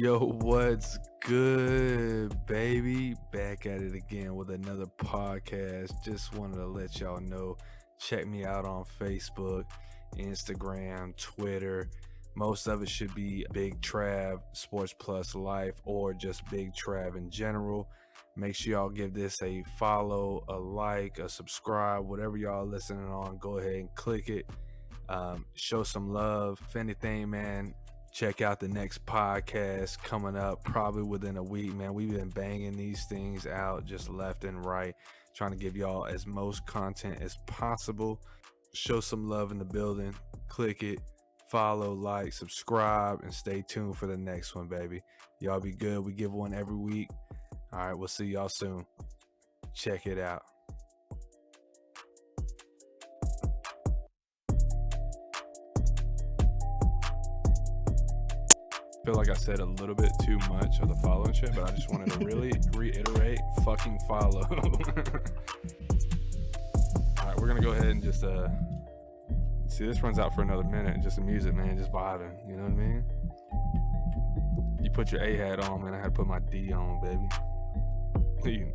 Yo, what's good, baby? Back at it again with another podcast. Just wanted to let y'all know, check me out on Facebook, Instagram, Twitter. Most of it should be Big Trav, Sports Plus Life, or just Big Trav in general. Make sure y'all give this a follow, a like, a subscribe, whatever y'all listening on. Go ahead and click it. Show some love. If anything, man, check out the next podcast coming up probably within a week, man. We've been banging these things out just left and right, trying to give y'all as most content as possible. Show some love in the building. Click it, follow, like, subscribe, and stay tuned for the next one, baby. Y'all be good. We give one every week. All right, we'll see y'all soon. Check it out. I feel like I said a little bit too much of the following shit, but I just wanted to really reiterate, fucking follow. All right, we're gonna go ahead and just see, this runs out for another minute. Just the music, man, just vibing. You know what I mean? You put your A hat on, man. I had to put my D on, baby.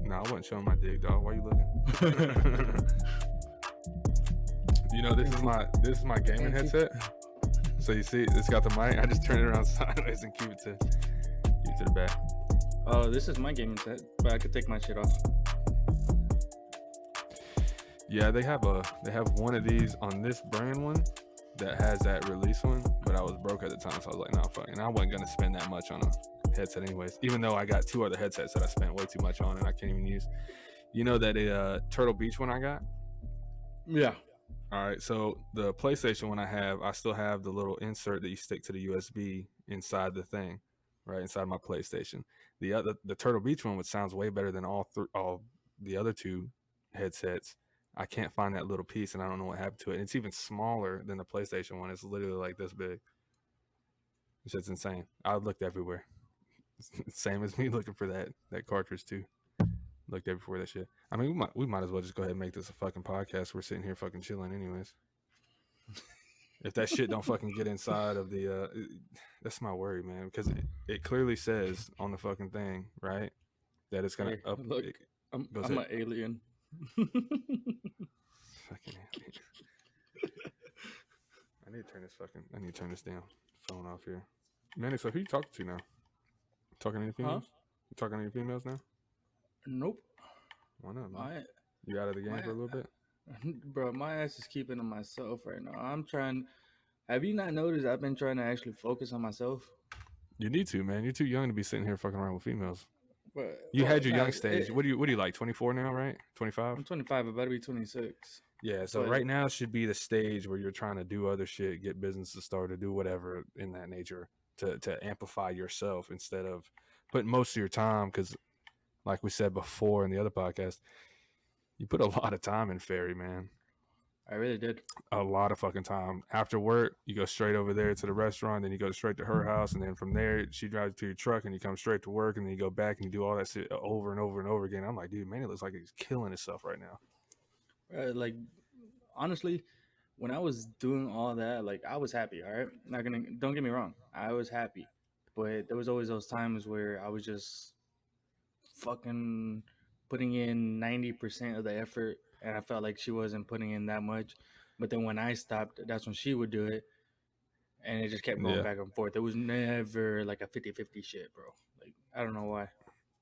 No, I wasn't showing my dick, dog. Why you looking? You know, this is my gaming headset. So you see, it's got the mic. I just turn it around sideways and keep it to the back. Oh, this is my gaming set, but I could take my shit off. Yeah, they have one of these on this brand one that has that release one, but I was broke at the time, so I was like, nah, fuck. And I wasn't gonna spend that much on a headset anyways. Even though I got two other headsets that I spent way too much on and I can't even use. You know that Turtle Beach one I got? Yeah. All right, so the PlayStation one I still have the little insert that you stick to the USB inside the thing, right inside my PlayStation. The Turtle Beach one, which sounds way better than all the other two headsets, I can't find that little piece, and I don't know what happened to it. And it's even smaller than the PlayStation one. It's literally like this big. It's just insane. I looked everywhere. Same as me looking for that cartridge too. Looked everywhere for that shit. I mean, we might as well just go ahead and make this a fucking podcast. We're sitting here fucking chilling anyways. If that shit don't fucking get inside of the that's my worry, man, because it clearly says on the fucking thing, right, that it's gonna up. Look, I'm an alien. Fucking alien. I need to turn this damn phone off here. Manny, so who you talking to now? Talking to any females? Huh? You talking to any females now? Nope. Why not, man? You out of the game for a little bit? Bro, my ass is keeping to myself right now. I'm trying. Have you not noticed I've been trying to actually focus on myself? You need to, man. You're too young to be sitting here fucking around with females. But you had your young stage. What do you like? 24 now, right? 25? I'm 25. About to be 26. Yeah, so right now should be the stage where you're trying to do other shit, get businesses started, do whatever in that nature to amplify yourself instead of putting most of your time, because like we said before in the other podcast, you put a lot of time in Ferry, man. I really did. A lot of fucking time. After work, you go straight over there to the restaurant, then you go straight to her house, and then from there, she drives to your truck, and you come straight to work, and then you go back and you do all that shit over and over and over again. I'm like, dude, man, it looks like he's killing himself right now. Like, honestly, when I was doing all that, like, I was happy, all right? Don't get me wrong. I was happy. But there was always those times where I was just fucking putting in 90% of the effort, and I felt like she wasn't putting in that much. But then when I stopped, that's when she would do it, and it just kept going back and forth. It was never like a 50-50 shit, bro. Like, I don't know why.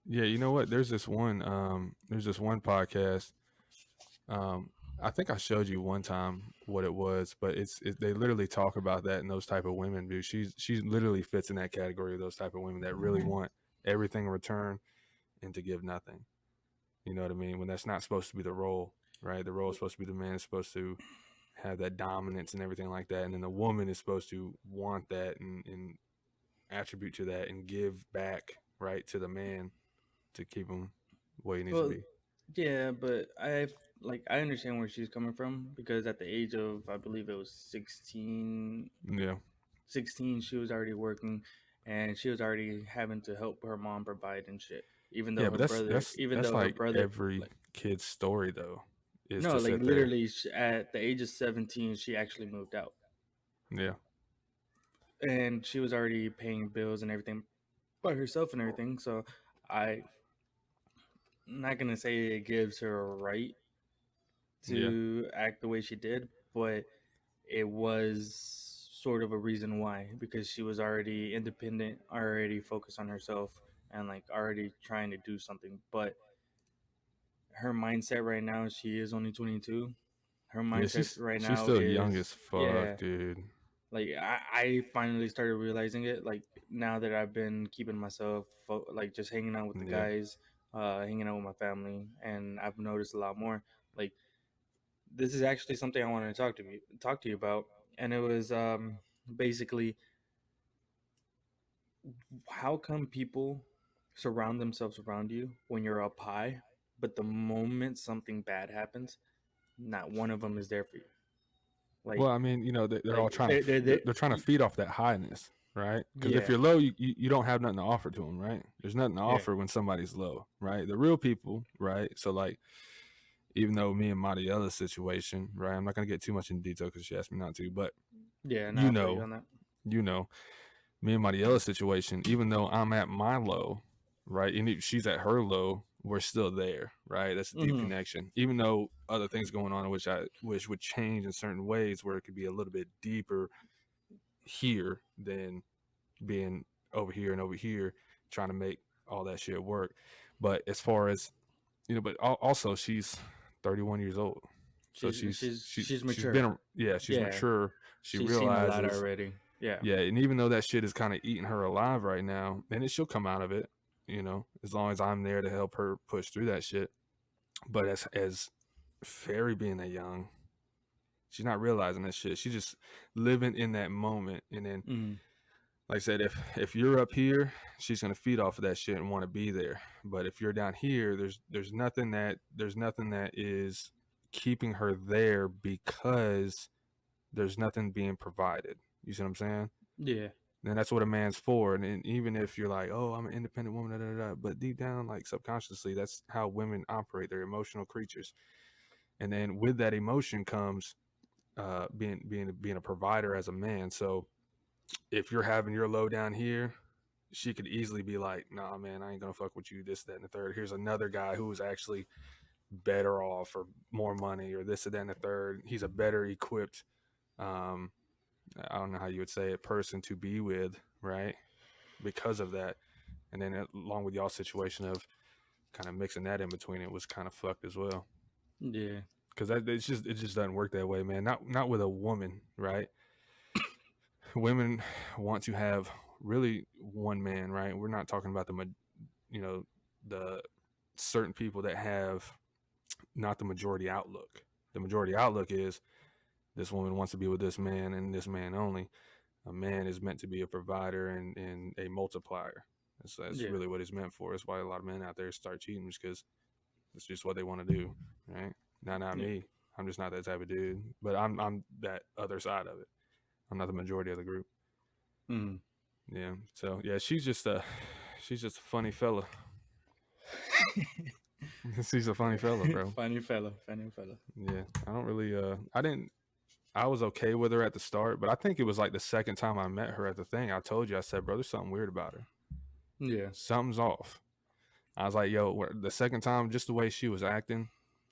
Yeah, you know what? There's this one podcast. I think I showed you one time what it was, but they literally talk about that and those type of women, dude. She literally fits in that category of those type of women that really want everything in return and to give nothing. You know what I mean? When that's not supposed to be the role, right? The role is supposed to be the man is supposed to have that dominance and everything like that, and then the woman is supposed to want that and attribute to that and give back, right, to the man to keep him where he needs to be. Yeah, but I understand where she's coming from, because at the age of, I believe it was 16. Yeah. 16, she was already working, and she was already having to help her mom provide and shit. Even though her brother, every kid's story though. No, like literally at the age of 17, she actually moved out. Yeah. And she was already paying bills and everything. by herself and everything. So I'm not gonna say it gives her a right Yeah. to act the way she did, but it was sort of a reason why, because she was already independent, already focused on herself, and like already trying to do something. But her mindset right now, she is only 22. Her Yeah, mindset right she's now still young as is, fuck, yeah, dude. like I finally started realizing it, like now that I've been keeping myself like just hanging out with the Yeah. guys, hanging out with my family, and I've noticed a lot more. Like this is actually something I wanted to talk to you about, and it was basically, how come people surround themselves around you when you're up high, but the moment something bad happens, not one of them is there for you. Like Well, I mean, they're all trying to they they're trying to feed off that highness, right? Because if yeah, you're low, you don't have nothing to offer to them, right? There's nothing to yeah, offer when somebody's low, right? The real people, right? So like, even though me and Mariella's situation, right? I'm not gonna get too much in detail because she asked me not to, but yeah. No, you I feel you know, on that. you know, me and Mariella's situation, even though I'm at my low, right, and she's at her low, we're still there, right? That's a deep Hmm. connection. Even though other things going on, which I wish would change in certain ways, where it could be a little bit deeper here than being over here and over here, trying to make all that shit work. But as far as but also she's 31 years old, so She's she's she's mature. been yeah, she's Yeah, mature. She she's seen a lot realizes. already. Yeah, Yeah, and even though that shit is kind of eating her alive right now, and she'll come out of it, as long as I'm there to help her push through that shit. But as Fairy being that young, she's not realizing that shit. She's just living in that moment. And then, mm, like I said, if you're up here, she's gonna feed off of that shit and want to be there. But if you're down here, there's nothing that is keeping her there because there's nothing being provided. You see what I'm saying? yeah, And that's what a man's for. And even if you're like, oh, I'm an independent woman, da, da, da, but deep down, like subconsciously, that's how women operate. They're emotional creatures. And then with that emotion comes being a provider as a man. So if you're having your low down here, she could easily be like, nah, man, I ain't gonna fuck with you, this, that, and the third. Here's another guy who is actually better off or more money or this, that, and the third. He's a better equipped um I don't know how you would say it, person to be with, right? Because of that. And then along with y'all situation of kind of mixing that in between, it was kind of fucked as well. yeah, Because it just doesn't work that way, man. Not with a woman, right? Women want to have really one man, right? We're not talking about you know the certain people that have not the majority outlook. The majority outlook is this woman wants to be with this man and this man only. A man is meant to be a provider and a multiplier. That's yeah, really what he's meant for. That's why a lot of men out there start cheating, because it's just what they want to do, right? Not yeah. me. I'm just not that type of dude. But I'm that other side of it. I'm not the majority of the group. Mm. Yeah. So yeah, she's just a funny fella. She's a funny fella, bro. Funny fella, funny fella. Yeah. I don't really I didn't I was okay with her at the start, but I think it was like the second time I met her at the thing. I told you, I said, bro, there's something weird about her. Yeah, Something's off. I was like, yo, the second time, just the way she was acting,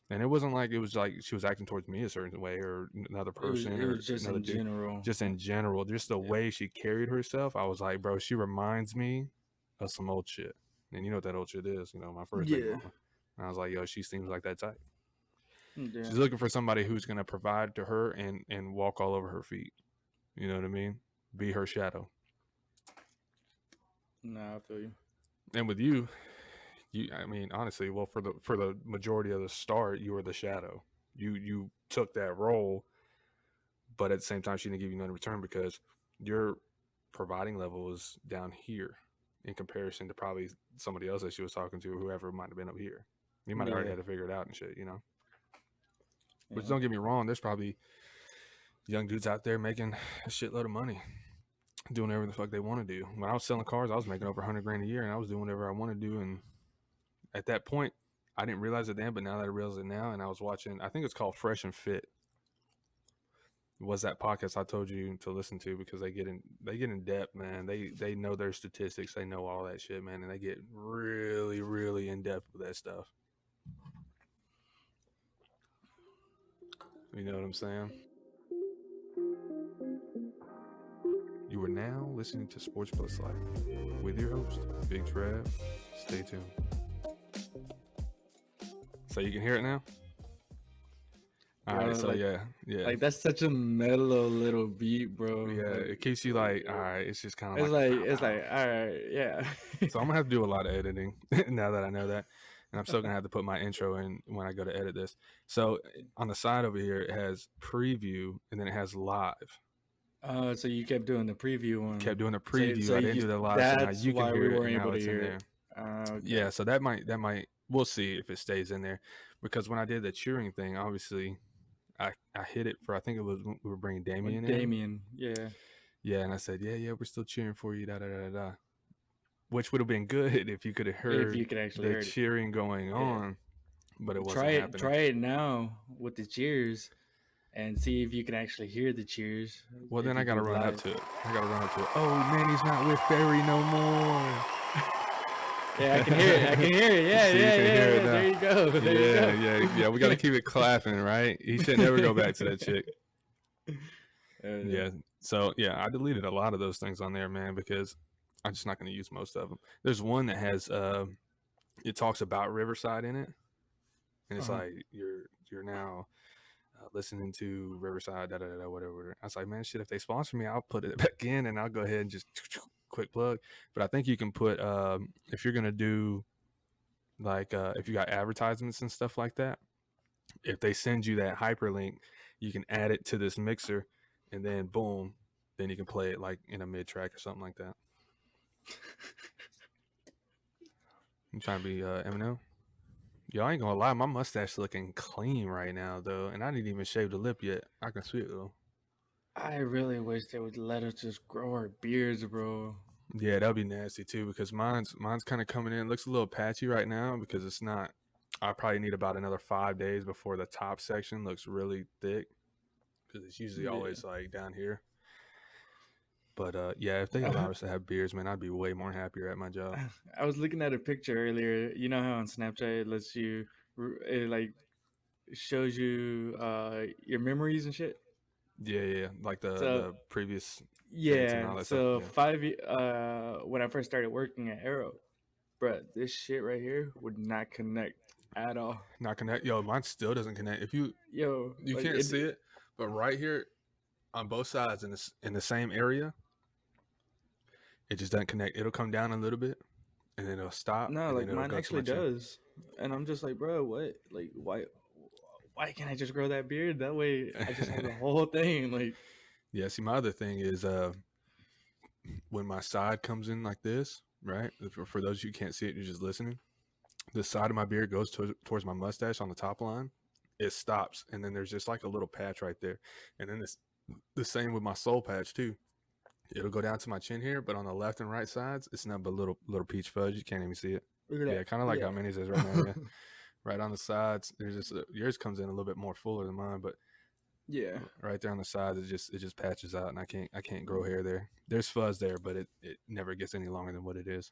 and it wasn't like it was like she was acting towards me a certain way or another person it or was just another in dude, general. just in general, just the Yeah, way she carried herself. I was like, bro, she reminds me of some old shit. And you know what that old shit is, my first baby yeah, mama. And I was like, yo, she seems like that type. yeah. She's looking for somebody who's going to provide to her and walk all over her feet. You know what I mean? Be her shadow. No, I feel you. And with you, I mean, honestly, well, for the majority of the start, you were the shadow. You took that role, but at the same time, she didn't give you none in return because your providing level is down here in comparison to probably somebody else that she was talking to, whoever might have been up here. You might have already Yeah, had to figure it out and shit. Which, yeah, don't get me wrong, there's probably young dudes out there making a shitload of money, doing whatever the fuck they want to do. When I was selling cars, I was making over 100 grand a year, and I was doing whatever I want to do. And at that point, I didn't realize it then, but now that I realize it now, and I was watching, I think it's called Fresh and Fit. was that podcast I told you to listen to, because they get in depth, man. They know their statistics, they know all that shit, man, and they get really really in depth with that stuff. You know what I'm saying? You are now listening to Sports Plus Life with your host, Big Trav. Stay tuned. So you can hear it now? All right, Bro, so yeah. like that's such a mellow little beat, bro. Yeah, Like it keeps you like, all right, it's just kind of it's like a like pow it's pow. like all right, yeah. So I'm gonna have to do a lot of editing now that I know that, and I'm still gonna have to put my intro in when I go to edit this. So on the side over here, it has preview, and then it has live. So you kept doing the preview one. Kept doing a So preview. I didn't do the live, so now that's you can why we hear it, weren't and now able to it's in hear it. there. Okay. Yeah, so that might we'll see if it stays in there, because when I did the cheering thing, obviously I hit it for, I think it was when we were bringing Damien in. Damien, yeah. Yeah, and I said, yeah, we're still cheering for you, da da da da. Which would have been good if you could have If heard you could actually the hear it. cheering going Yeah. on, but it wasn't happening. Try it now with the cheers and see if you can actually hear the cheers Well, if then I you gotta do run up live. to it. Oh, Manny's not with Ferry no more. Yeah, I can hear it. I can hear it. Yeah, So you yeah, can yeah, hear it yeah. now. There you go. There you go. Yeah. We gotta keep it clapping, right? He should never go back to that chick. Yeah. Yeah. So yeah, I deleted a lot of those things on there, man, because I'm just not gonna use most of them. There's one that has it talks about Riverside in it, and it's Uh-huh. like you're now listening to Riverside, da da da, whatever. I was like, man, shit, if they sponsor me, I'll put it back in, and I'll go ahead and just quick plug. But I think you can put if you're gonna do like if you got advertisements and stuff like that, if they send you that hyperlink, you can add it to this mixer, and then boom, then you can play it like in a mid track or something like that. I'm trying to be Eminem. Yo, I ain't gonna lie, my mustache looking clean right now though, and I didn't even shave the lip yet. I can see it though. I really wish they would let us just grow our beards, bro. Yeah, that'd be nasty too, because mine's kind of coming in. It looks a little patchy right now because it's not. I probably need about another 5 days before the top section looks really thick, because it's usually Yeah. always like down here. But yeah, if they allow us to have beards, man, I'd be way more happier at my job. I was looking at a picture earlier. You know how on Snapchat it lets you, it like shows you your memories and shit. Yeah, like So the previous dates and yeah, all that stuff. so Yeah, when I first started working at Arrow, bro, this shit right here would not connect at all. not connect. Yo, mine still doesn't connect. If you Yo, like can't see it, but right here on both sides in the same area, it just doesn't connect. It'll come down a little bit, and then it'll stop, no, and then like it'll mine go to my actually chin. does, and I'm just like, bro, what? Like, why can't I just grow that beard? That way, I just have the whole thing. Like, Yeah, see, my other thing is when my side comes in like this, right? For those you can't see it, you're just listening. The side of my beard goes towards my mustache on the top line. It stops, and then there's just like a little patch right there. And then it's the same with my soul patch too. It'll go down to my chin here, but on the left and right sides, it's not but little peach fudge. You can't even see it. look at Yeah, that. kind of like Yeah. how Manny's is right now. Yeah, right on the sides. There's just yours comes in a little bit more fuller than mine, but Yeah. right there on the sides, it just patches out, and I can't grow hair there. There's fuzz there, but it never gets any longer than what it is.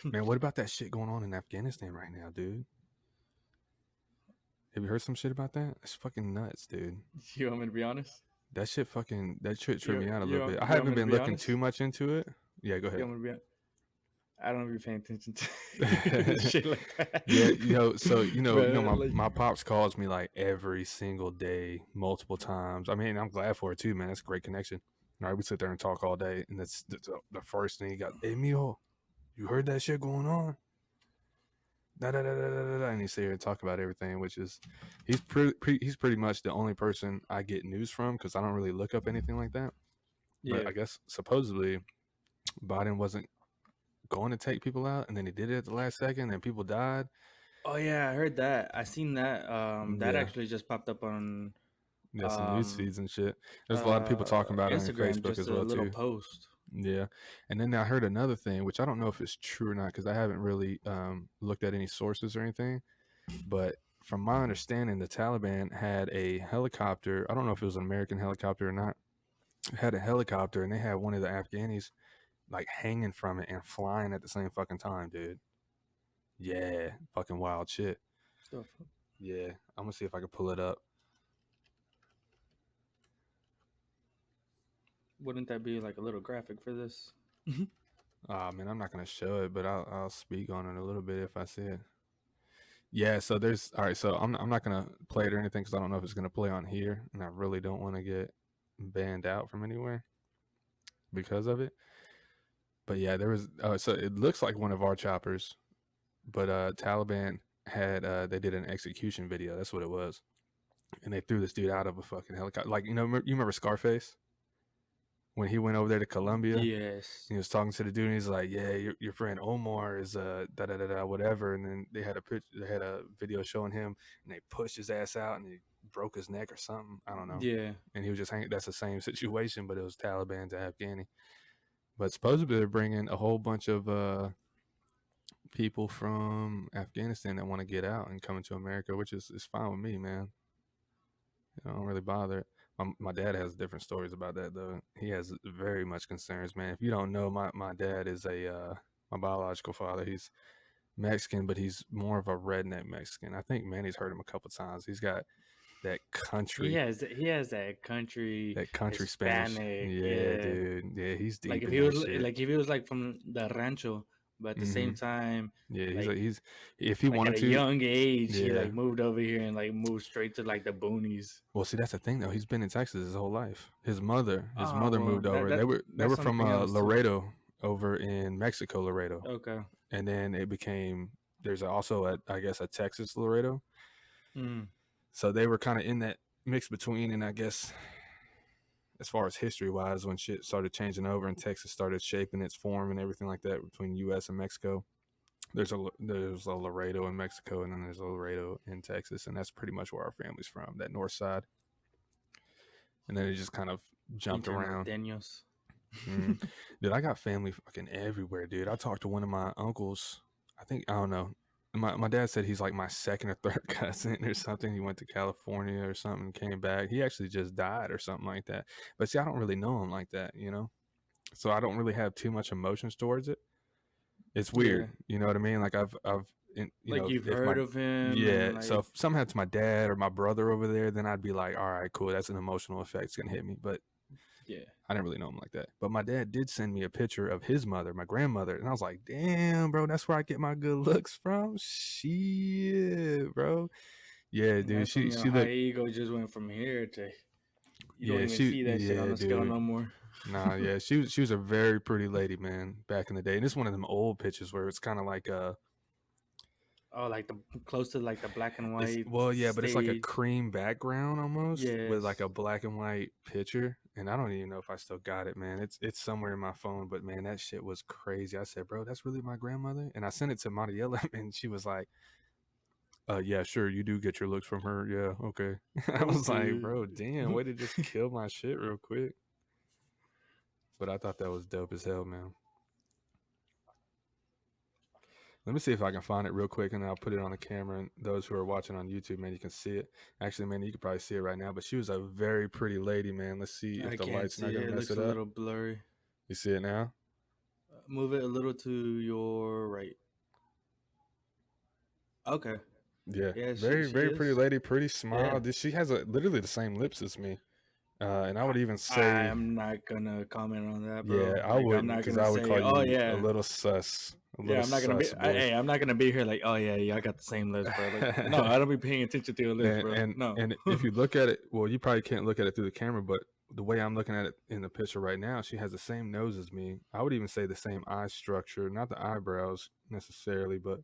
Man, what about that shit going on in Afghanistan right now, dude? Have you heard some shit about that? It's fucking nuts, dude. You want me to be honest? That shit tripped me out a little bit. I You want haven't me to been be looking honest? too much into it. Yeah, go You ahead. want me to be? I don't be paying attention to shit like that. Yeah, so Bro, my pops calls me like every single day, multiple times. I mean, I'm glad for it too, man. It's a great connection. All right, we sit there and talk all day, and that's the first thing he got. Hey, Mio, you heard that shit going on? Da, da, da, da, da, da, and he sit here and talk about everything, which is he's pretty much the only person I get news from, because I don't really look up anything like that. But yeah. I guess supposedly Biden wasn't going to take people out, and then he did it at the last second, and people died. Oh yeah, I heard that. I seen that. That Yeah, actually just popped up on some news um feeds and shit. There's a lot of people talking about it on Instagram, Facebook just as a well little too. post. Yeah, and then I heard another thing, which I don't know if it's true or not, because I haven't really looked at any sources or anything. But from my understanding, the Taliban had a helicopter. I don't know if it was an American helicopter or not. It had a helicopter, and they had one of the Afghanis like hanging from it and flying at the same fucking time, dude. Yeah, fucking wild shit. The fuck? Yeah, I'm gonna see if I can pull it up. Wouldn't that be like a little graphic for this? Man, I'm not gonna show it, but I'll speak on it a little bit if I see it. Yeah, so there's all right. So I'm not gonna play it or anything because I don't know if it's gonna play on here, and I really don't want to get banned out from anywhere because of it. But yeah, there was. So it looks like one of our choppers, but Taliban had they did an execution video. That's what it was, and they threw this dude out of a fucking helicopter. Like you remember Scarface when he went over there to Colombia? Yes. He was talking to the dude, and he's like, "Yeah, your friend Omar is da da da da whatever." And then they had a video showing him, and they pushed his ass out, and he broke his neck or something. I don't know. Yeah. And he was just hanging. That's the same situation, but it was Taliban to Afghani. But supposedly they're bringing a whole bunch of people from Afghanistan that want to get out and come into America, which is fine with me, man. I don't really bother. My dad has different stories about that though. He has very much concerns, man. If you don't know, my dad is my biological father. He's Mexican, but he's more of a redneck Mexican. I think Manny's heard him a couple times. He's got that He country, has he has that country Spanish. Hispanic, Yeah, yeah. dude. Yeah, he's Like deep if in he that was shit. like if he was like from the rancho, but at the Hmm. same time, Yeah, like he's if he like at wanted a to. young age, he Yeah. like moved over here and like moved straight to like the boonies. Well, see, that's the thing though. He's been in Texas his whole life. His Oh mother well, moved over. They that's were from something else too. Laredo, over in Mexico, Laredo, Okay. and then it became. There's also I guess a Texas Laredo. Mm. So they were kind of in that mix between, and I guess as far as history wise, when shit started changing over and Texas started shaping its form and everything like that between U.S. and Mexico. There's a Laredo in Mexico, and then there's a Laredo in Texas, and that's pretty much where our family's from, that north side. And then it just kind of jumped Pinche around. norteños. Mm. Dude, I got family fucking everywhere, dude. I talked to one of my uncles. I don't know. My dad said he's like my second or third cousin or something. He went to California or something, came back. He actually just died or something like that. But see, I don't really know him like that, you know? So I don't really have too much emotions towards it. It's Yeah. weird, you know what I mean? Like Like you've if my heard of him yeah, and so like if something happened to my dad or my brother over there, then I'd be like, all right, cool, that's an emotional effect. It's gonna hit me. But yeah. I didn't really know him like that. But my dad did send me a picture of his mother, my grandmother, and I was like, damn, bro, that's where I get my good looks from. Shit, bro. Yeah, And dude. that's when your She high looked. ego just went from here to you don't Yeah, even see that shit on yeah, the scale dude. no more. Nah, yeah, she was a very pretty lady, man, back in the day. And it's one of them old pictures where it's kind of like Oh, like the close to like the black and it's white well, yeah, but it's like a stage. cream background almost with like Yes. a black and white picture. And I don't even know if I still got it, man. It's somewhere in my phone, but man, that shit was crazy. I said, bro, that's really my grandmother, and I sent it to Mariela, and she was like, yeah, sure, you do get your looks from her. Yeah, okay. I was like, Okay. bro, damn, way to just kill my shit real quick. But I thought that was dope as hell, man. Let me see if I can find it real quick, and I'll put it on the camera. And those who are watching on YouTube, man, you can see it. Actually, man, you can probably see it right now. But she was a very pretty lady, man. Let's see if I the can't light's not see gonna it. It mess looks it a up. little blurry. You see it now? Move it a little to your right. Okay. Yeah, Yeah, very she very pretty is. lady, pretty smile. Yeah. She has literally the same lips as me, and I would even say, I'm not gonna comment on that, yeah, bro. I Like I'm wouldn't, not because gonna I would say, call oh you yeah, a yeah. little I'm not gonna be. sus boy. Hey, I'm not gonna be here like, oh yeah, y'all got the same lips, bro. Like, no, I don't be paying attention to your lips, and bro. and No. and if you look at it, well, you probably can't look at it through the camera, but the way I'm looking at it in the picture right now, she has the same nose as me. I would even say the same eye structure, not the eyebrows necessarily, but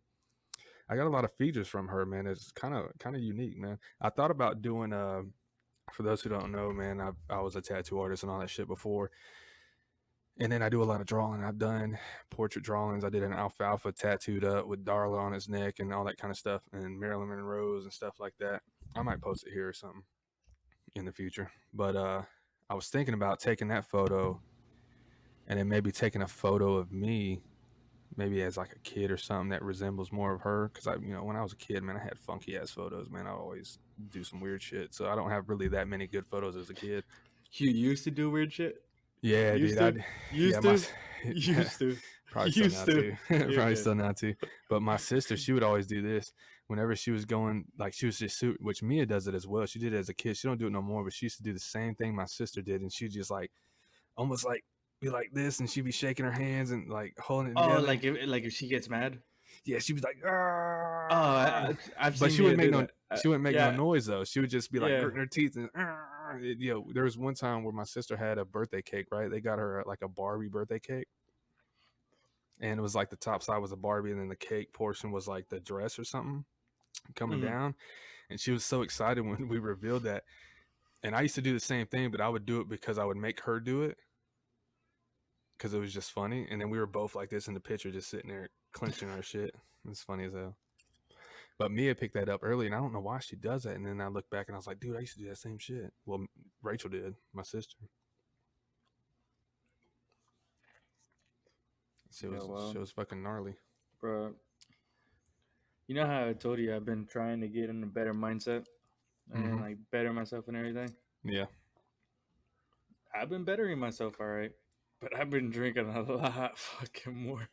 I got a lot of features from her, man. It's kind of unique, man. I thought about doing for those who don't know, man, I was a tattoo artist and all that shit before. And then I do a lot of drawing. I've done portrait drawings. I did an alfalfa tattooed up with Darla on his neck and all that kind of stuff, and Marilyn Monroe's and stuff like that. I might post it here or something in the future. But I was thinking about taking that photo and then maybe taking a photo of me maybe as like a kid or something that resembles more of her. Because when I was a kid, man, I had funky ass photos, man. I always do some weird shit, so I don't have really that many good photos as a kid. You used to do weird shit. Yeah, Used dude. to, Yeah, used my to, used to, probably still used now to. too. Probably Yeah. still now too. But my sister, she would always do this whenever she was going, like she was just which Mia does it as well. She did it as a kid. She don't do it no more, but she used to do the same thing my sister did, and she just like almost like be like this, and she'd be shaking her hands and like holding it Oh, together. like if she gets mad. Yeah, she was like, Oh, "Argh." I've But seen Mia do that. she wouldn't make no Yeah, noise though. She would just be like yeah. gritting her teeth and there was one time where my sister had a birthday cake, right? They got her like a Barbie birthday cake, and it was like the top side was a Barbie, and then the cake portion was like the dress or something coming Mhm. down. And she was so excited when we revealed that. And I used to do the same thing, but I would do it because I would make her do it because it was just funny. And then we were both like this in the picture, just sitting there clenching our shit. It's funny as hell. But Mia picked that up early, and I don't know why she does that. And then I look back and I was like, dude, I used to do that same shit. Well, Rachel did, my sister. Yeah, She well, was fucking gnarly. bro, you know how I told you I've been trying to get in a better mindset and Mm-hmm. like better myself and everything. Yeah. I've been bettering myself, all right, but I've been drinking a lot fucking more.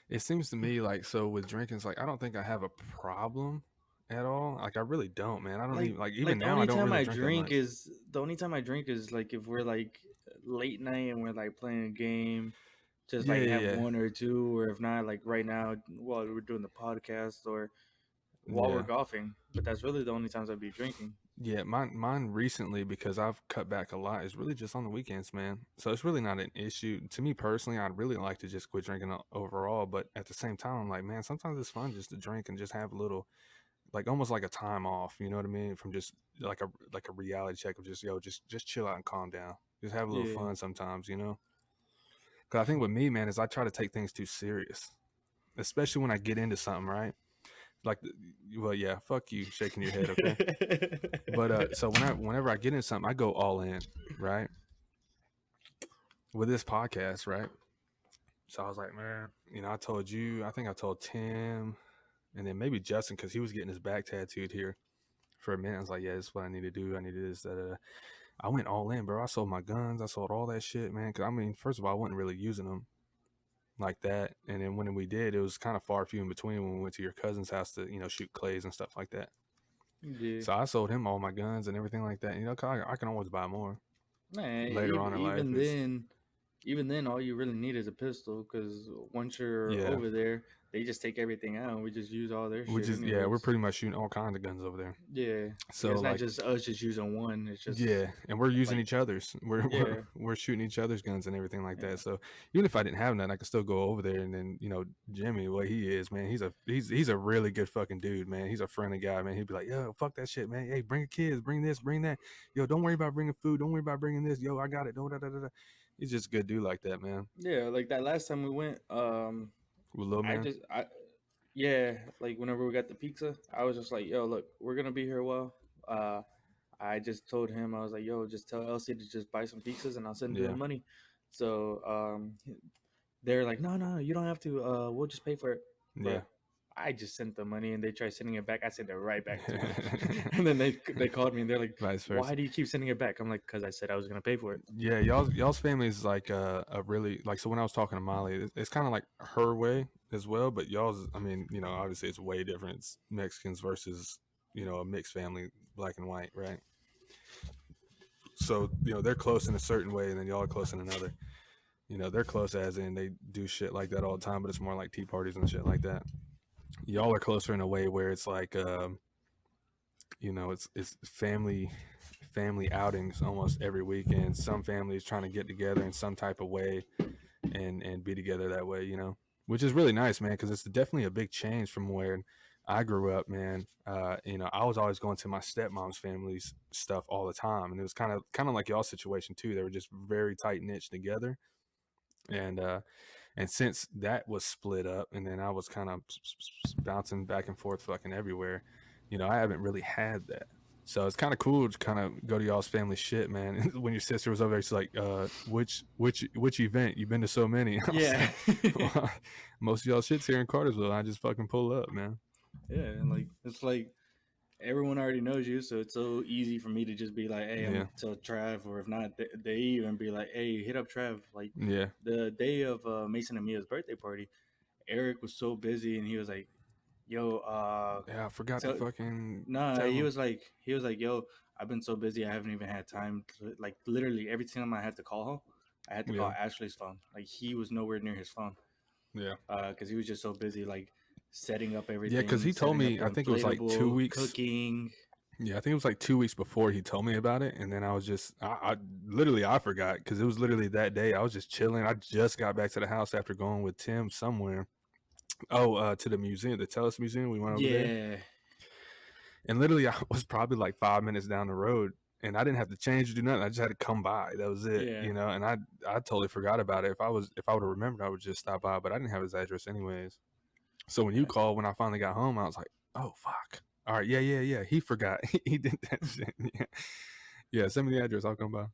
It seems to me like so with drinking, it's like I don't think I have a problem at all. Like I really don't, man. I don't even like even Like now I don't really drink that much. the only time I drink is like if we're like late night and we're like playing a game, just Yeah, like yeah, have yeah. one or two, or if not, like right now while we're doing the podcast or while we're Yeah. golfing. But that's really the only times I'd be drinking. Yeah, mine recently because I've cut back a lot is really just on the weekends, man. So it's really not an issue to me personally. I'd really like to just quit drinking overall, but at the same time, I'm like, man, sometimes it's fun just to drink and just have a little, like almost like a time off. You know what I mean? From just like a reality check of just just chill out and calm down. Just have a little Yeah. fun sometimes, you know. Because I think with me, man, is I try to take things too serious, especially when I get into something, right? Like, well, yeah, fuck you, shaking your head, okay. But so whenever I get into something, I go all in, right? With this podcast, right? So I was like, man, I told you, I think I told Tim, and then maybe Justin because he was getting his back tattooed here for a minute. I was like, yeah, this is what I need to do. I need to do this. Da, da, da. I went all in, bro. I sold my guns. I sold all that shit, man. Because I mean, first of all, I wasn't really using them like that, and then when we did, it was kind of far few in between when we went to your cousin's house to shoot clays and stuff like that. Yeah. So I sold him all my guns and everything like that. 'Cause I can always buy more Man, later on in life. Is even then, all you really need is a pistol. Because once you're Yeah, over there, they just take everything out, and we just use all their which shit, is yeah, we're anyways. pretty much shooting all kinds of guns over there. Yeah, yeah. So It's not like, just us just using one. It's just yeah, and we're using like, each other's. yeah, We're shooting each other's guns and everything like yeah, that. So even if I didn't have none, I could still go over there and then Jimmy, what he is, man, he's a really good fucking dude, man. He's a friendly guy, man. He'd be like, yo, fuck that shit, man. Hey, bring your kids, bring this, bring that. Yo, don't worry about bringing food. Don't worry about bringing this. Yo, I got it. Da, da, da, da. He's just a good dude like that, man. yeah. Like that last time we went, With little I man. just I yeah, like whenever we got the pizza, I was just like, yo, look, we're gonna be here a while. Uh, I just told him I was like, yo, just tell Elsie to just buy some pizzas and I'll send you the Yeah, money. So they're like, no, no, you don't have to. We'll just pay for it. yeah. Bro, I just sent the money and they tried sending it back. I sent it right back to them. And then they called me and they're like, Vice versa. why do you keep sending it back? I'm like, because I said I was gonna pay for it. Yeah, y'all's family is like a really like. So when I was talking to Molly, it's kind of like her way as well. But y'all's, I mean, obviously it's way different. It's Mexicans versus a mixed family, black and white, right? So they're close in a certain way, and then y'all are close in another. They're close as in they do shit like that all the time, but it's more like tea parties and shit like that. Y'all are closer in a way where it's like, it's family outings almost every weekend. Some families trying to get together in some type of way and be together that way, which is really nice, man, because it's definitely a big change from where I grew up, man. I was always going to my stepmom's family's stuff all the time, and it was kind of like y'all's situation too. They were just very tight knit together, and since that was split up, and then I was kind of bouncing back and forth fucking everywhere, I haven't really had that. So it's kind of cool to kind of go to y'all's family shit, man. When your sister was over there, she's like, which event? You've been to so many." I was Yeah. like, well, "Most of y'all shits here in Cartersville. I just fucking pull up, man." Yeah, and like it's like everyone already knows you, so it's so easy for me to just be like, "Hey, I'm Yeah, gonna tell Trav," or if not, they even be like, "Hey, hit up Trav." Like yeah, the day of Mason and Mia's birthday party, Eric was so busy, and he was like, "Yo, yeah. I forgot to tell." fucking Nah, tell him. he was like, "Yo, I've been so busy, I haven't even had time to like literally every time I had to call him, I had to call Yeah, Ashley's phone. Like he was nowhere near his phone, yeah, because he was just so busy, like setting up yeah. Because everything, he told setting up me, the I think it was like 2 weeks. cooking. Yeah, I think it was like 2 weeks before he told me about it, and then I was just, I literally, I forgot because it was literally that day. I was just chilling. I just got back to the house after going with Tim somewhere. Oh, to the museum, the Tellus Museum. We went over there, Yeah, and literally, I was probably like 5 minutes down the road, and I didn't have to change or do nothing. I just had to come by. That was it, yeah. you know. And I totally forgot about it. If I would have remembered, I would just stop by, but I didn't have his address anyways. So when you Yeah. called, when I finally got home, I was like, oh fuck. All right, yeah. He forgot. He did that shit. Yeah. Yeah, send me the address. I'll come by.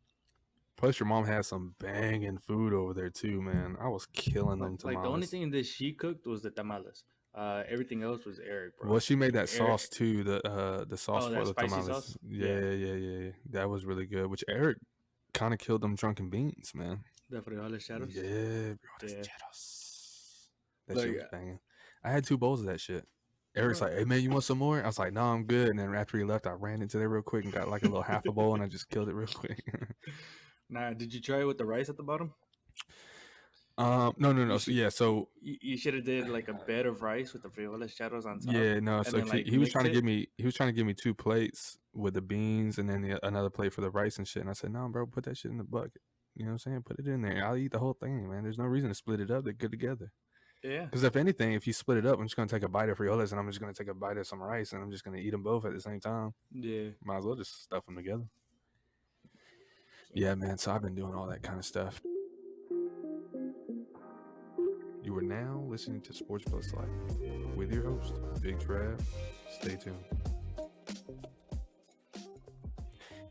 Plus, your mom has some banging food over there too, man. I was killing them Like the only tamales. thing that she cooked was the tamales. Everything else was Eric, bro. Well, she made Like that Eric. sauce too, the sauce Oh, for that the spicy tamales. sauce. Yeah, Yeah. That was really good. Which Eric kind of killed them drunken beans, man. the frijoles shadows. Yeah, bro, that's Yeah, chetos. That shit like was banging. I had 2 bowls of that shit. Eric's bro. like, "Hey man, you want some more?" I was like, "No, I'm good." And then after he left, I ran into there real quick and got like a little half a bowl, and I just killed it real quick. Nah, did you try it with the rice at the bottom? No. You So should yeah, so you should have did like a bed of rice with the frijoles shadows on top, yeah, no. and So then like he was trying mix to it. give me 2 plates with the beans, and then another plate for the rice and shit. And I said, "No, bro, put that shit in the bucket. You know what I'm saying? Put it in there. I'll eat the whole thing, man. There's no reason to split it up. They're good together." Yeah, Because if anything, if you split it up, I'm just gonna take a bite of frijoles and I'm just gonna take a bite of some rice and I'm just gonna eat them both at the same time. yeah. Might as well just stuff them together. So, Yeah, man. So I've been doing all that kind of stuff. You are now listening to Sports Plus Life with your host, Big Trav. Stay tuned.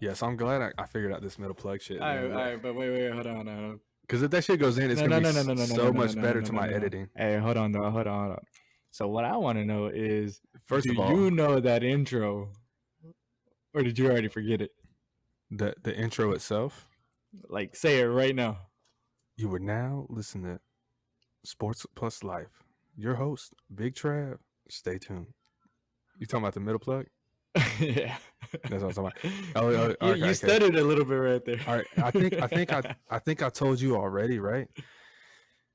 Yeah, so I'm glad I figured out this middle plug shit, all man. right, but wait, hold on. Because if that shit goes in, it's No, gonna no, be no, no, no, no, no, no, so no, much no, no, better no, to no, my no, no. editing. Hey, hold on, though. Hold on. So what I want to know is, First do of all, you know that intro, or did you already forget it? the intro itself. Like, say it right now. You would now listen to Sports Plus Life. Your host, Big Trav. Stay tuned. You talking about the middle plug? Yeah, That's what I'm talking about. Oh, you okay. stuttered a little bit right there. All right. I think I told you already, right?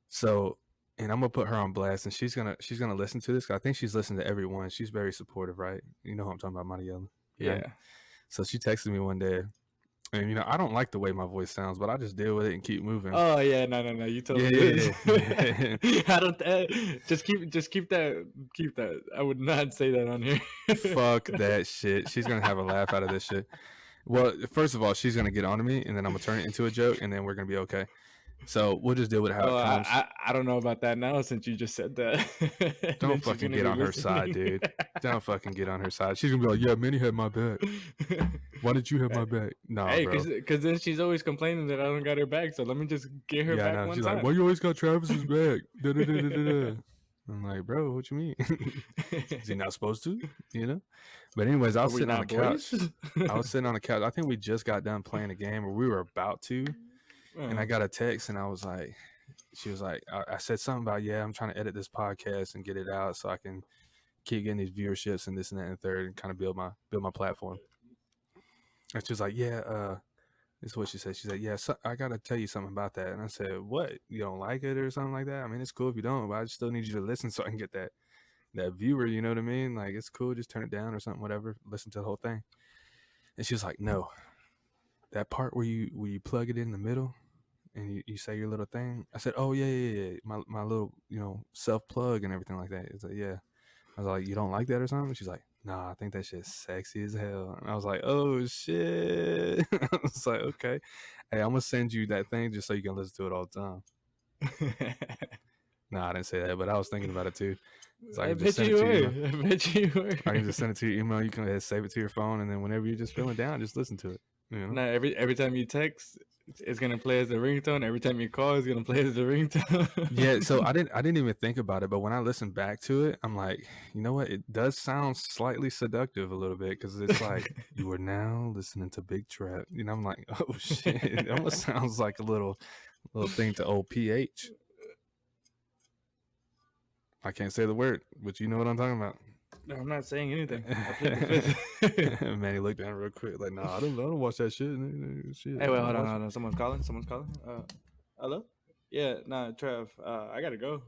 So, and I'm gonna put her on blast, and she's gonna listen to this. 'Cause I think she's listened to every one. She's very supportive, right? You know who I'm talking about, Mariella, right? Yeah. So she texted me one day, and I don't like the way my voice sounds, but I just deal with it and keep moving. Oh yeah, no. You told Yeah, me this. yeah. I don't. Just keep that. Keep that. I would not say that on here. Fuck that shit. She's gonna have a laugh out of this shit. Well, first of all, she's gonna get on to me, and then I'm gonna turn it into a joke, and then we're gonna be okay. So we'll just deal with how Well, it comes. I don't know about that now since you just said that. Don't Then she's fucking gonna get be on her side, listening. dude. Don't fucking get on her side. She's gonna be like, "Yeah, Manny had my back. Why did you have my back?" Nah, Hey, bro. cause then she's always complaining that I don't got her back. So let me just get her Yeah, I back know. one She's like, time. "Why you always got Travis's back?" Da, da, da, da, da, da. I'm like, "Bro, what you mean? Is he not supposed to?" You know. But anyways, I Are was we sitting on the not boys? couch. I was sitting on the couch. I think we just got done playing a game, or we were about to. And I got a text, and I was like, she was like, I said something about, yeah, I'm trying to edit this podcast and get it out so I can keep getting these viewerships and this and that and the third, and kind of build my platform. And she was like, yeah, this is what she said. She said, yeah, so I gotta tell you something about that. And I said, what? You don't like it or something like that? I mean, it's cool if you don't, but I still need you to listen so I can get that viewer. You know what I mean? Like, it's cool. Just turn it down or something, whatever. Listen to the whole thing. And she was like, no, that part where you plug it in the middle and you say your little thing. I said, oh yeah. My little, self plug and everything like that. It's like, yeah. I was like, you don't like that or something? She's like, nah, I think that shit's sexy as hell. And I was like, oh shit. I was like, okay. Hey, I'm gonna send you that thing just so you can listen to it all the time. Nah, I didn't say that, but I was thinking about it too. So I I can just bet send it you to your email. were. I bet you were. I can just send it to your email. You can save it to your phone, and then whenever you're just feeling down, just listen to it. You know? No, every time you text, it's gonna play as a ringtone. Every time you call, it's gonna play as a Yeah. So ringtone. I didn't even think about it, but when I listen back to it, I'm like, you know what? It does sound slightly seductive a little bit because it's like you are now listening to Big Trap. You know, I'm like, oh shit! It almost sounds like a little thing to old PH. I can't say the word, but you know what I'm talking about. No, I'm not saying anything. I plead the fifth. Manny looked down real quick, like, nah, I don't watch that shit. Shit, Hey, I wait, don't hold on, watch hold it. on. Someone's calling. Someone's calling. Hello? Yeah, nah, Trev. I gotta go.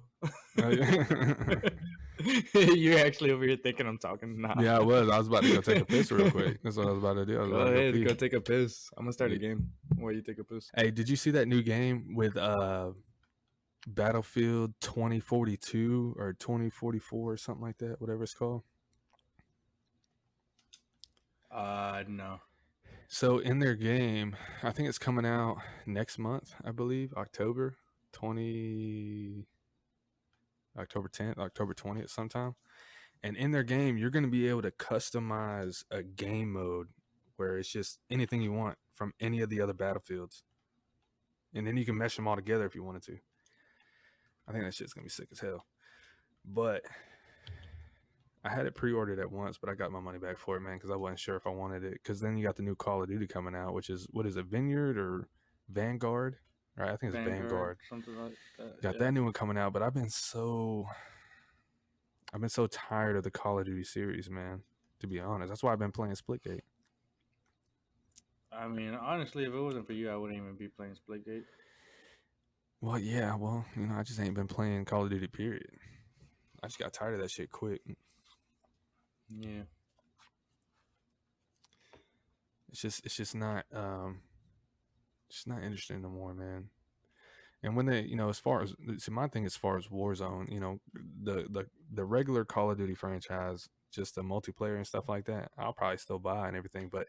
Oh, yeah. You're actually over here thinking I'm talking. Nah. Yeah, I was. I was about to go take a piss real quick. That's what I was about to do. I was Go about to go ahead, pee. go take a piss. I'm gonna start a Yeah. game while you take a piss. Hey, did you see that new game with Battlefield 2042 or 2044 or something like that, whatever it's called? No. So in their game, I think it's coming out next month, I believe, October 20 October 10th, October 20th sometime. And in their game, you're going to be able to customize a game mode where it's just anything you want from any of the other battlefields. And then you can mesh them all together if you wanted to. I think that shit's going to be sick as hell. But I had it pre-ordered at once, but I got my money back for it, man, because I wasn't sure if I wanted it. Because then you got the new Call of Duty coming out, which is, what is it, Vineyard or Vanguard? Right, I think it's Vanguard. Something like that. Got that new one coming out, but I've been so tired of the Call of Duty series, man. To be honest, that's why I've been playing Splitgate. I mean, honestly, if it wasn't for you, I wouldn't even be playing Splitgate. Well, yeah, I just ain't been playing Call of Duty, period. I just got tired of that shit quick. Yeah. It's just not interesting no more, man. And when they, as far as my thing, as far as Warzone, the regular Call of Duty franchise, just the multiplayer and stuff like that, I'll probably still buy and everything. But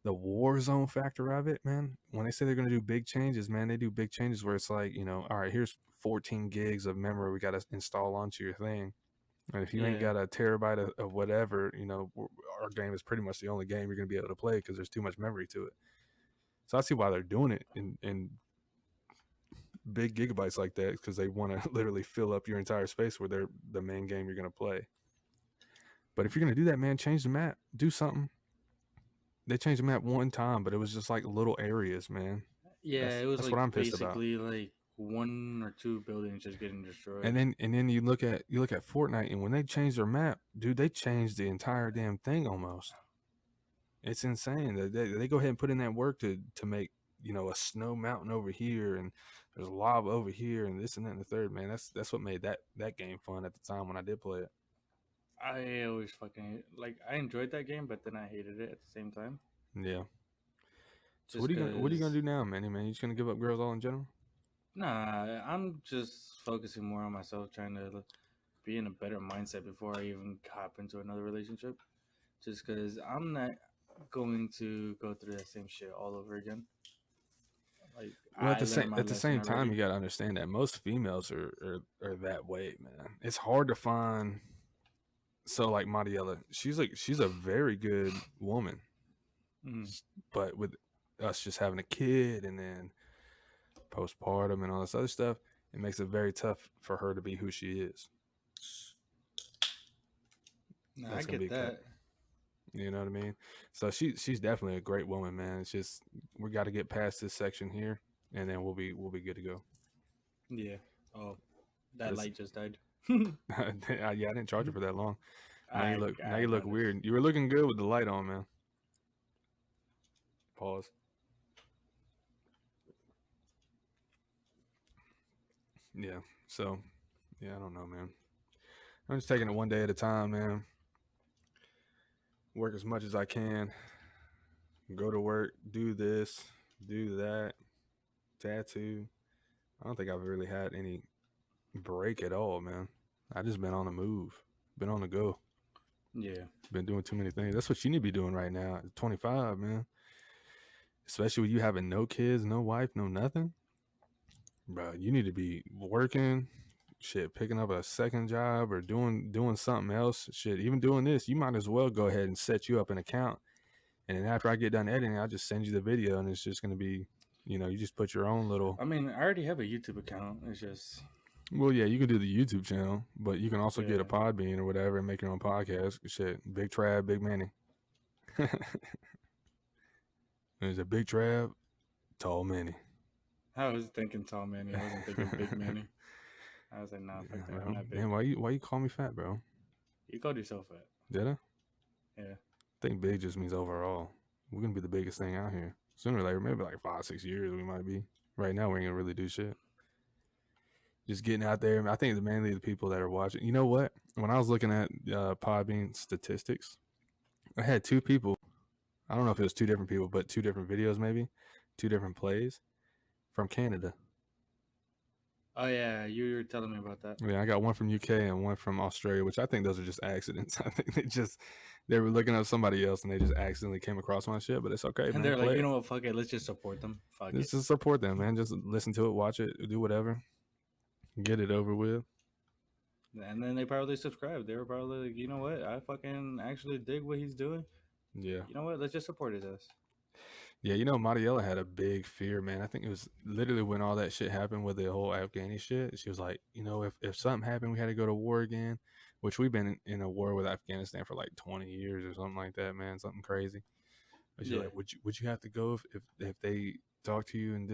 the Warzone factor of it, man, when they say they're gonna do big changes, man, they do big changes where it's like, all right, here's 14 gigs of memory we got to install onto your thing. And if you ain't Yeah. got a terabyte of whatever, our game is pretty much the only game you're going to be able to play because there's too much memory to it. So I see why they're doing it in big gigabytes like that, because they want to literally fill up your entire space where they're the main game you're going to play. But if you're going to do that, man, change the map. Do something. They changed the map one time, but it was just like little areas, man. Yeah, it was That's like what I'm pissed about. basically like one or two buildings just getting destroyed. And then you look at Fortnite, and when they changed their map, dude, they changed the entire damn thing almost. It's insane. They go ahead and put in that work to make, a snow mountain over here, and there's lava over here, and this and that and the third, man. That's what made that game fun at the time when I did play it. I always fucking like. I enjoyed that game, but then I hated it at the same time. Yeah. So Just what are you gonna because. do now, Manny? Man, you just gonna give up girls all in general? Nah, I'm just focusing more on myself, trying to be in a better mindset before I even hop into another relationship. Just because I'm not going to go through that same shit all over again. Like Well, I learned my at the lesson same time, already. you gotta understand that most females are that way, man. It's hard to find. So like Mariella, she's a very good woman, Mm. but with us just having a kid and then postpartum and all this other stuff, it makes it very tough for her to be who she is. Nah, I That's gonna be get a cut. that. You know what I mean? So she's definitely a great woman, man. It's just we got to get past this section here, and then we'll be good to go. Yeah. Oh, that light just died. Yeah, I didn't charge it for that long. Now I you look noticed. weird. You were looking good with the light on, man. Pause. Yeah. So, yeah, I don't know, man. I'm just taking it one day at a time, man. Work as much as I can. Go to work, do this, do that, tattoo. I don't think I've really had any break at all, man. I just been on the move, been on the go, Yeah. been doing too many things. That's what you need to be doing right now at 25, man. Especially with you having no kids, no wife, no nothing. Bro, you need to be working, shit, picking up a second job or doing something else, shit, even doing this, you might as well go ahead and set you up an account. And then after I get done editing, I'll just send you the video, and it's just gonna be, you just put your own little. I mean, I already have a YouTube account. It's just Well, yeah, you can do the YouTube channel, but you can also get a yeah. Podbean or whatever and make your own podcast. Shit, Big Trab, Big Manny. There's a Big Trab, Tall Manny. I was thinking tall Manny. I wasn't thinking big Manny. I was like, nah, fuck Yeah, that. I'm bro. not big. Man, why you call me fat, bro? You called yourself fat. Did I? Yeah. I think big just means overall. We're gonna be the biggest thing out here sooner or later. Maybe like 5-6 years we might be. Right now we ain't gonna really do shit. Just getting out there. I think mainly the people that are watching. You know what? When I was looking at Podbean statistics, I had 2 people. I don't know if it was 2 different people, but 2 different videos, maybe 2 different plays from Canada. Oh yeah, you were telling me about that. Yeah, I got one from UK and one from Australia, which I think those are just accidents. I think they were looking up somebody else and they just accidentally came across my shit, but it's okay, And man. they're like, Play you it. know what? Fuck it. Let's just support them. Fuck Just it. to support them, man. Just listen to it, watch it, do whatever, get it over with. And then they probably subscribed. They were probably like, you know what? I fucking actually dig what he's doing. Yeah. You know what? Let's just support his ass. Yeah, Mariella had a big fear, man. I think it was literally when all that shit happened with the whole Afghani shit. She was like, if something happened, we had to go to war again, which we've been in a war with Afghanistan for like 20 years or something like that, man. Something crazy. But she's Yeah. like, would you have to go if they talked to you and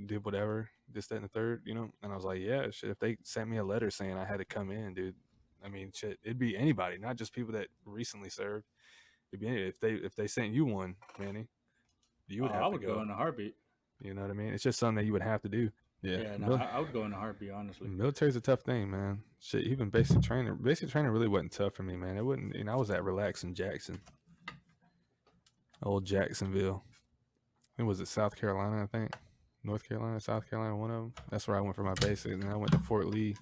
did whatever, this, that, and the third, And I was like, yeah, shit. If they sent me a letter saying I had to come in, dude, I mean, shit, it'd be anybody, not just people that recently served. It'd be if they sent you one, Manny, you would I have to would go go. in a heartbeat. You know what I mean? It's just something that you would have to do. Yeah, Yeah, no, I would go in a heartbeat, honestly. military's a tough thing, man. Shit, even basic training. Basic training really wasn't tough for me, man. It wouldn't. I was at Relax in Jackson, old Jacksonville. It was it South Carolina, I think. North Carolina, South Carolina, one of them. That's where I went for my basic, and then I went to Fort Lee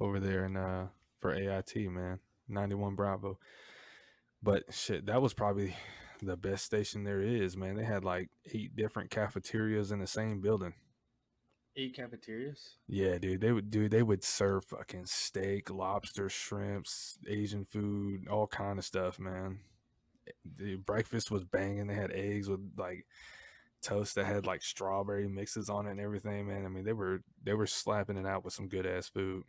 over there and for AIT, man. 91 Bravo. But shit, that was probably the best station there is, man. They had like 8 different cafeterias in the same building. 8 cafeterias? Yeah, dude. They would serve fucking steak, lobster, shrimps, Asian food, all kind of stuff, man. The breakfast was banging. They had eggs with like toast that had like strawberry mixes on it and everything, man. I mean, they were slapping it out with some good ass food.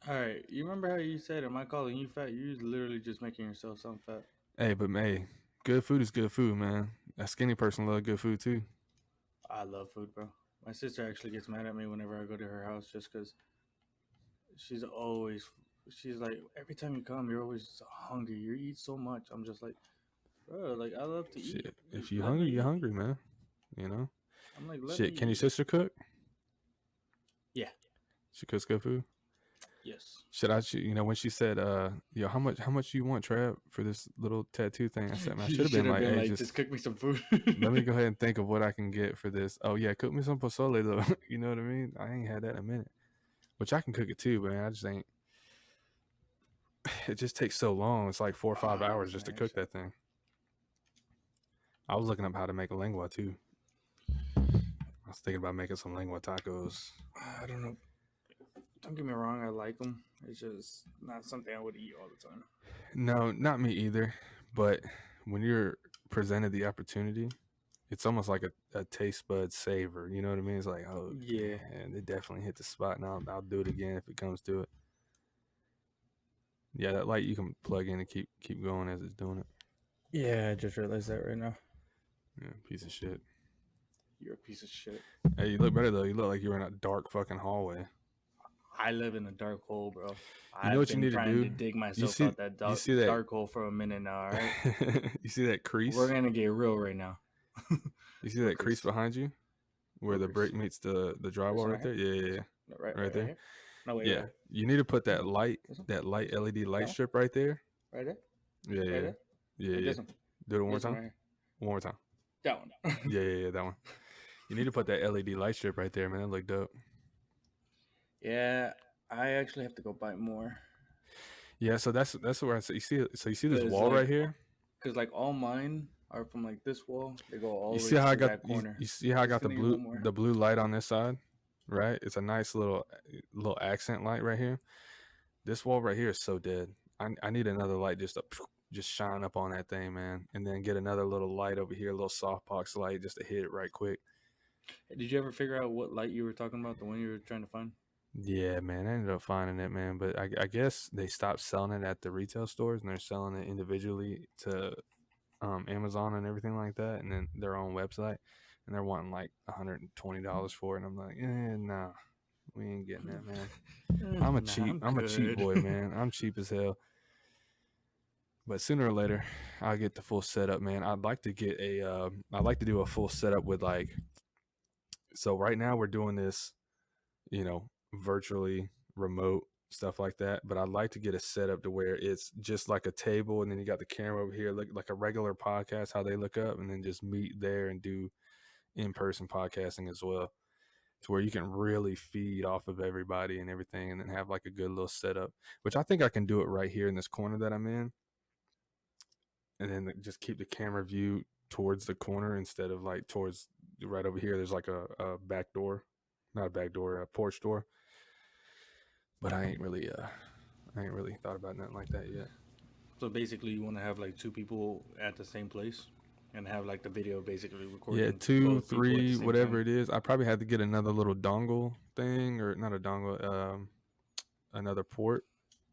All right, you remember how you said, "Am I calling you fat?" You're literally just making yourself sound fat. Hey, but hey, good food is good food, man. A skinny person loves good food too. I love food, bro. My sister actually gets mad at me whenever I go to her house just because she's like, every time you come, you're always so hungry. You eat so much. I'm just like, bro, like, I love to eat. Shit, if you're Let hungry, me you're eat. hungry, man. You know. I'm like, let Shit, me can your eat. sister cook? Yeah. She cooks good food. Yes. Should I? When she said, yo, how much you want, Trav, for this little tattoo thing? I said, man, I You should have been like, hey, just cook me some food. let me go ahead and think of what I can get for this. Oh yeah, cook me some pozole though. You know what I mean? I ain't had that in a minute. Which I can cook it too, but man, I just ain't. It just takes so long. It's like 4 or 5 hours just to cook that thing. I was looking up how to make a lengua too. I was thinking about making some lengua tacos. I don't know. Don't get me wrong, I like them. It's just not something I would eat all the time. No, not me either. But when you're presented the opportunity, it's almost like a taste bud savor. You know what I mean? It's like, oh yeah, and it definitely hit the spot, and I'll do it again if it comes to it. Yeah, that light you can plug in and keep going as it's doing it. Yeah, I just realized that right now. Yeah, piece of shit. You're a piece of shit. Hey, you look better though. You look like you're in a dark fucking hallway. I live in a dark hole, bro. You know what you need to do? To dig myself out that dark hole for a minute now. All right. You see that crease? We're gonna get real right now. You see that crease behind you, where the brick meets the drywall right there? Yeah. Right there. Here? No wait. Yeah, Wait. you need to put that light LED light strip right there. Right there. Yeah, right there? Yeah. This one. Do it one more This time. right One more time. that one. Yeah, that one. You need to put that LED light strip right there, man. That look dope. Yeah, I actually have to go buy more. Yeah, so that's where I see. You see this wall right here? Because like all mine are from like this wall. They go all You the see way how I to got that corner. you see how I got the blue light on this side? right? It's a nice little accent light right here. This wall right here is so dead. I need another light just shine up on that thing, man, and then get another little light over here, a little softbox light just to hit it right quick. Did you ever figure out what light you were talking about? The one you were trying to find? Yeah, man, I ended up finding it, man, but I guess they stopped selling it at the retail stores and they're selling it individually to Amazon and everything like that, and then their own website, and they're wanting like $120 for it. And I'm like, nah, we ain't getting that, man. Nah, I'm I'm a cheap boy, good. man. I'm cheap as hell. But sooner or later, I'll get the full setup, man. I'd like to do a full setup with like, so right now we're doing this, virtually remote stuff like that. But I'd like to get a setup to where it's just like a table, and then you got the camera over here, like a regular podcast, how they look up, and then just meet there and do in-person podcasting as well, to where you can really feed off of everybody and everything, and then have like a good little setup, which I think I can do it right here in this corner that I'm in, and then just keep the camera view towards the corner instead of like towards right over here. There's like a back door, not a back door, a porch door. But I ain't really thought about nothing like that yet. So basically, you want to have like two people at the same place, and have like the video basically Yeah, recording two, both people at the three, same whatever time. it is. I probably had to get another little dongle thing, or not a dongle, another port,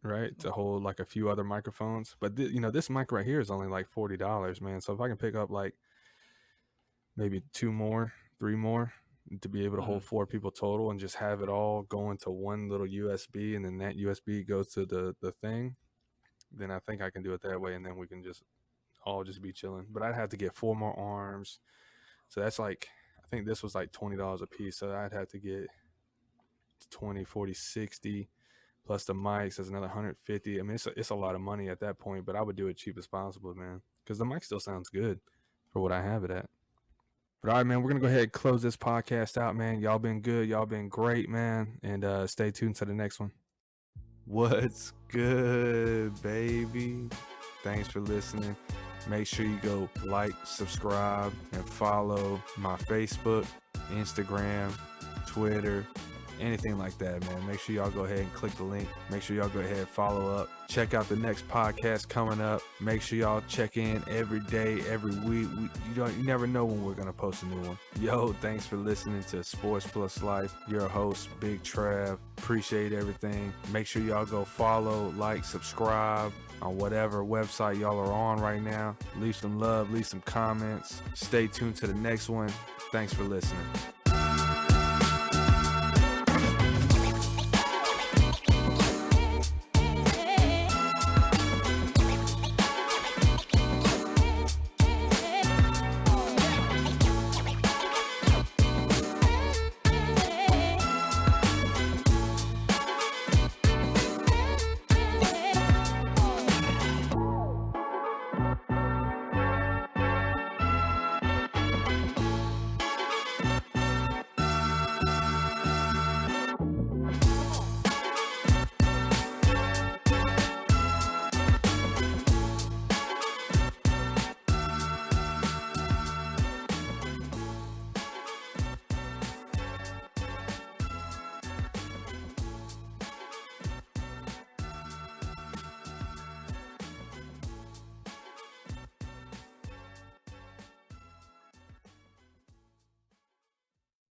right, to hold like a few other microphones. But this mic right here is only like $40, man. So if I can pick up like maybe two more, three more, to be able to Hmm. hold four people total, and just have it all going to one little USB, and then that USB goes to the thing, then I think I can do it that way, and then we can just all just be chilling. But I'd have to get four more arms, so that's like, I think this was like $20 a piece, so I'd have to get 20, 40, 60 plus the mics. That's another 150. I mean, it's a lot of money at that point, but I would do it cheap as possible, man, because the mic still sounds good for what I have it at. But all right, man, we're gonna go ahead and close this podcast out, man. Y'all been good, y'all been great, man, and stay tuned to the next one. What's good, baby? Thanks for listening. Make sure you go like, subscribe, and follow my Facebook, Instagram, Twitter, anything like that, man. Make sure y'all go ahead and click the link. Make sure y'all go ahead and follow up. Check out the next podcast coming up. Make sure y'all check in every day, every week. You never know when we're gonna post a new one. Yo, thanks for listening to Sports Plus Life. Your host, Big Trav. Appreciate everything. Make sure y'all go follow, like, subscribe on whatever website y'all are on right now. Leave some love, leave some comments. Stay tuned to the next one. Thanks for listening.